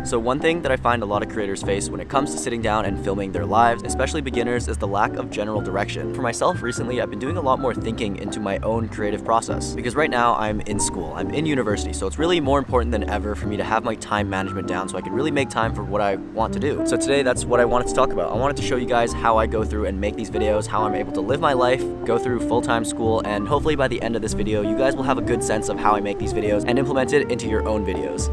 So one thing that I find a lot of creators face when it comes to sitting down and filming their lives, especially beginners, is the lack of general direction. For myself recently, I've been doing a lot more thinking into my own creative process because right now I'm in school, I'm in university, so it's really more important than ever for me to have my time management down so I can really make time for what I want to do. So today, that's what I wanted to talk about. I wanted to show you guys how I go through and make these videos, how I'm able to live my life, go through full-time school, and hopefully by the end of this video, you guys will have a good sense of how I make these videos and implement it into your own videos.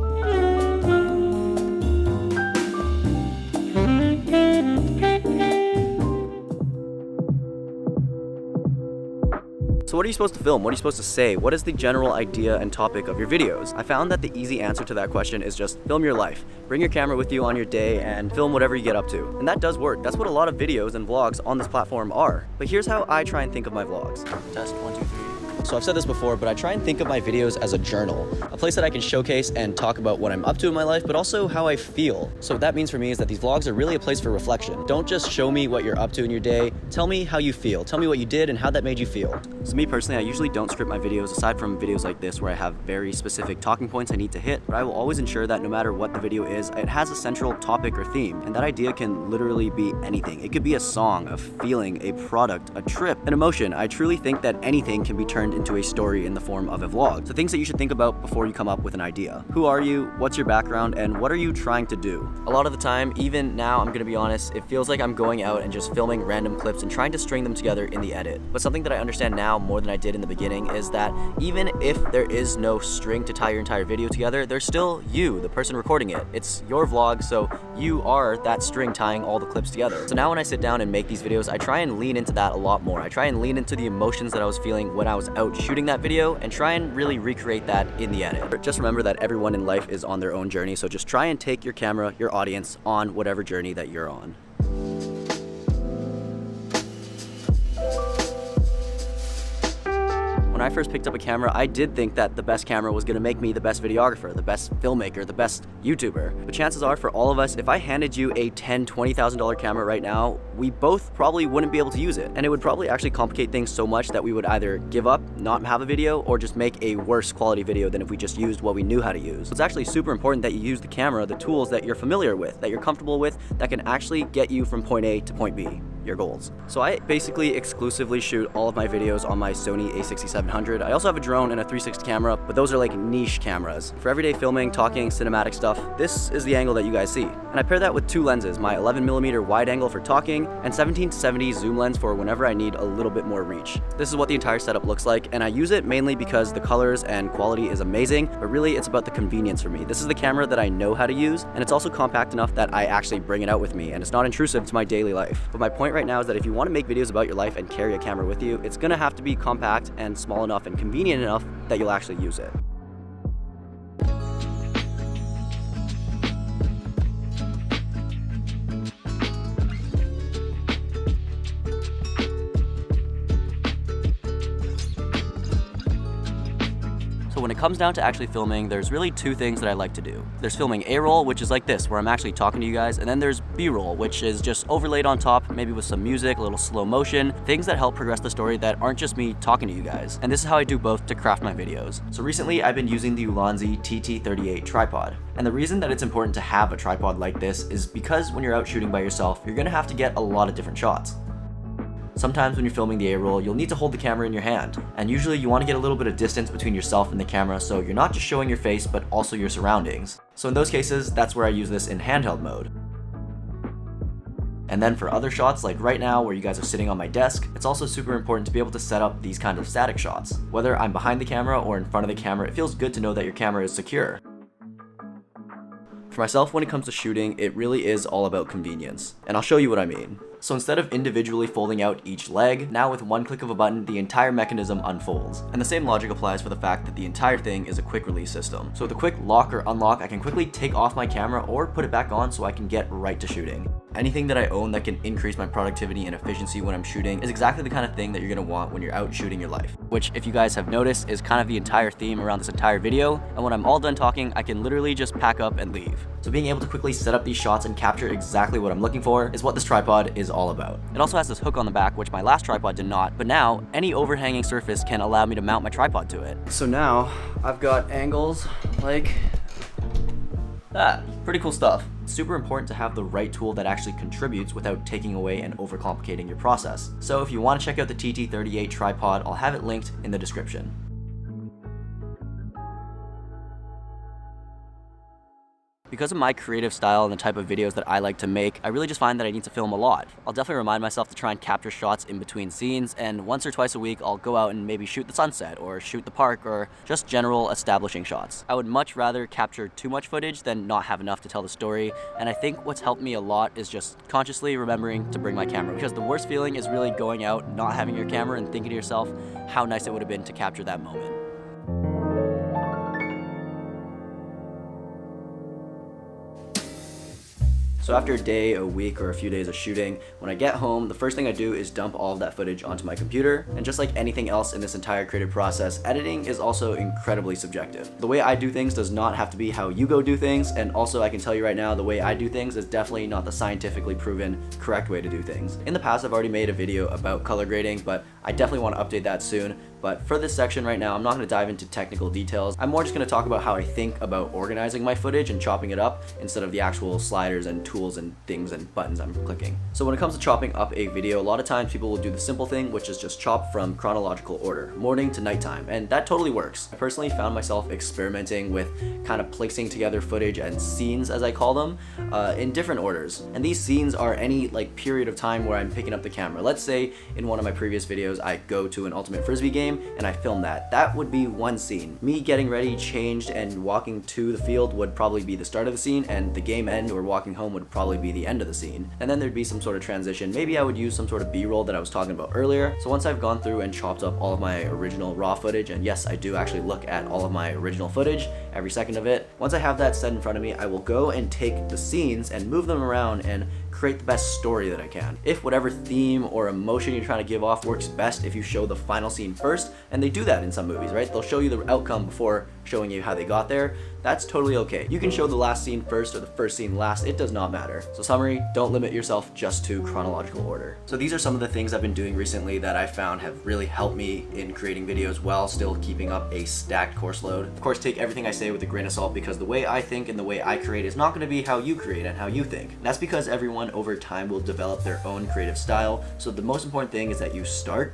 So what are you supposed to film? What are you supposed to say? What is the general idea and topic of your videos? I found that the easy answer to that question is just film your life. Bring your camera with you on your day and film whatever you get up to. And that does work. That's what a lot of videos and vlogs on this platform are. But here's how I try and think of my vlogs. Test 1, 2, 3. So I've said this before, but I try and think of my videos as a journal, a place that I can showcase and talk about what I'm up to in my life, but also how I feel. So what that means for me is that these vlogs are really a place for reflection. Don't just show me what you're up to in your day, tell me how you feel. Tell me what you did and how that made you feel. So me personally, I usually don't script my videos aside from videos like this where I have very specific talking points I need to hit, but I will always ensure that no matter what the video is, it has a central topic or theme, and that idea can literally be anything. It could be a song, a feeling, a product, a trip, an emotion. I truly think that anything can be turned into a story in the form of a vlog. So things that you should think about before you come up with an idea. Who are you? What's your background? And what are you trying to do? A lot of the time, even now, I'm gonna be honest, it feels like I'm going out and just filming random clips and trying to string them together in the edit. But something that I understand now more than I did in the beginning is that even if there is no string to tie your entire video together, there's still you, the person recording it. It's your vlog, so you are that string tying all the clips together. So now when I sit down and make these videos, I try and lean into that a lot more. I try and lean into the emotions that I was feeling when I was out shooting that video and try and really recreate that in the edit. Just remember that everyone in life is on their own journey, so just try and take your camera, your audience, on whatever journey that you're on. When I first picked up a camera, I did think that the best camera was gonna make me the best videographer, the best filmmaker, the best YouTuber. But chances are for all of us, if I handed you a $10,000, $20,000 camera right now, we both probably wouldn't be able to use it. And it would probably actually complicate things so much that we would either give up, not have a video, or just make a worse quality video than if we just used what we knew how to use. It's actually super important that you use the camera, the tools that you're familiar with, that you're comfortable with, that can actually get you from point A to point B. Your goals. So I basically exclusively shoot all of my videos on my Sony a6700. I also have a drone and a 360 camera, but those are like niche cameras. For everyday filming, talking, cinematic stuff, this is the angle that you guys see. And I pair that with two lenses, my 11mm wide angle for talking and 17-70 zoom lens for whenever I need a little bit more reach. This is what the entire setup looks like, and I use it mainly because the colors and quality is amazing, but really it's about the convenience for me. This is the camera that I know how to use, and it's also compact enough that I actually bring it out with me, and it's not intrusive to my daily life. But my point right now is that if you want to make videos about your life and carry a camera with you, it's gonna have to be compact and small enough and convenient enough that you'll actually use it. So when it comes down to actually filming, there's really two things that I like to do. There's filming A-roll, which is like this, where I'm actually talking to you guys, and then there's B-roll, which is just overlaid on top, maybe with some music, a little slow motion, things that help progress the story that aren't just me talking to you guys. And this is how I do both to craft my videos. So recently, I've been using the Ulanzi TT38 tripod. And the reason that it's important to have a tripod like this is because when you're out shooting by yourself, you're gonna have to get a lot of different shots. Sometimes when you're filming the A-roll, you'll need to hold the camera in your hand, and usually you want to get a little bit of distance between yourself and the camera so you're not just showing your face but also your surroundings. So in those cases, that's where I use this in handheld mode. And then for other shots, like right now where you guys are sitting on my desk, it's also super important to be able to set up these kind of static shots. Whether I'm behind the camera or in front of the camera, it feels good to know that your camera is secure. For myself, when it comes to shooting, it really is all about convenience, and I'll show you what I mean. So instead of individually folding out each leg, now with one click of a button, the entire mechanism unfolds. And the same logic applies for the fact that the entire thing is a quick release system. So with a quick lock or unlock, I can quickly take off my camera or put it back on so I can get right to shooting. Anything that I own that can increase my productivity and efficiency when I'm shooting is exactly the kind of thing that you're gonna want when you're out shooting your life. Which, if you guys have noticed, is kind of the entire theme around this entire video. And when I'm all done talking, I can literally just pack up and leave. So being able to quickly set up these shots and capture exactly what I'm looking for is what this tripod is all about. It also has this hook on the back, which my last tripod did not, but now any overhanging surface can allow me to mount my tripod to it. So now I've got angles like that. Pretty cool stuff. It's super important to have the right tool that actually contributes without taking away and overcomplicating your process. So if you want to check out the TT38 tripod, I'll have it linked in the description. Because of my creative style and the type of videos that I like to make, I really just find that I need to film a lot. I'll definitely remind myself to try and capture shots in between scenes, and once or twice a week I'll go out and maybe shoot the sunset or shoot the park or just general establishing shots. I would much rather capture too much footage than not have enough to tell the story, and I think what's helped me a lot is just consciously remembering to bring my camera, because the worst feeling is really going out, not having your camera, and thinking to yourself how nice it would have been to capture that moment. So after a day, a week, or a few days of shooting, when I get home, the first thing I do is dump all of that footage onto my computer. And just like anything else in this entire creative process, editing is also incredibly subjective. The way I do things does not have to be how you go do things, and also I can tell you right now, the way I do things is definitely not the scientifically proven correct way to do things. In the past, I've already made a video about color grading, but I definitely want to update that soon. But for this section right now, I'm not going to dive into technical details. I'm more just going to talk about how I think about organizing my footage and chopping it up instead of the actual sliders and tools and things and buttons I'm clicking. So when it comes to chopping up a video, a lot of times people will do the simple thing, which is just chop from chronological order, morning to nighttime, and that totally works. I personally found myself experimenting with kind of placing together footage and scenes, as I call them, in different orders. And these scenes are any period of time where I'm picking up the camera. Let's say in one of my previous videos, I go to an ultimate frisbee game and I film that. That would be one scene. Me getting ready, changed, and walking to the field would probably be the start of the scene, and the game end or walking home would probably be the end of the scene. And then there'd be some sort of transition. Maybe I would use some sort of B-roll that I was talking about earlier. So once I've gone through and chopped up all of my original raw footage, and yes, I do actually look at all of my original footage, every second of it. Once I have that set in front of me, I will go and take the scenes and move them around and create the best story that I can. If whatever theme or emotion you're trying to give off works best if you show the final scene first, and they do that in some movies, right? They'll show you the outcome before showing you how they got there. That's totally okay. You can show the last scene first or the first scene last, it does not matter. So summary, don't limit yourself just to chronological order. So these are some of the things I've been doing recently that I found have really helped me in creating videos while still keeping up a stacked course load. Of course, take everything I say with a grain of salt, because the way I think and the way I create is not going to be how you create and how you think. And that's because everyone over time will develop their own creative style. So the most important thing is that you start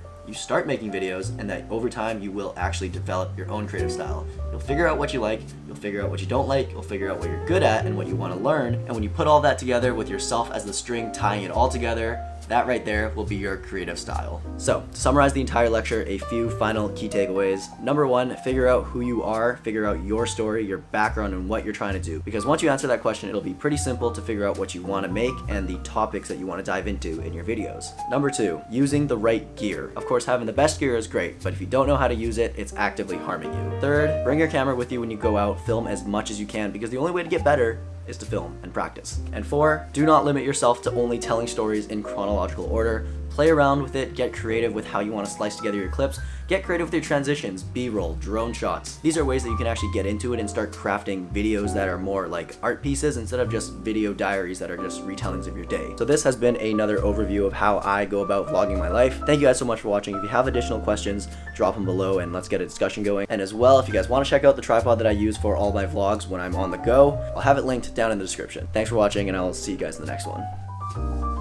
making videos, and that over time you will actually develop your own creative style. You'll figure out what you like, you'll figure out what you don't like, you'll figure out what you're good at and what you want to learn, and when you put all that together with yourself as the string tying it all together, that right there will be your creative style. So, to summarize the entire lecture, a few final key takeaways. Number one, figure out who you are, figure out your story, your background, and what you're trying to do. Because once you answer that question, it'll be pretty simple to figure out what you want to make and the topics that you want to dive into in your videos. Number two, using the right gear. Of course, having the best gear is great, but if you don't know how to use it, it's actively harming you. Third, bring your camera with you when you go out, film as much as you can, because the only way to get better is to film and practice. And four, do not limit yourself to only telling stories in chronological order. Play around with it, get creative with how you want to slice together your clips, get creative with your transitions, B-roll, drone shots. These are ways that you can actually get into it and start crafting videos that are more like art pieces instead of just video diaries that are just retellings of your day. So this has been another overview of how I go about vlogging my life. Thank you guys so much for watching. If you have additional questions, drop them below and let's get a discussion going. And as well, if you guys want to check out the tripod that I use for all my vlogs when I'm on the go, I'll have it linked down in the description. Thanks for watching, and I'll see you guys in the next one.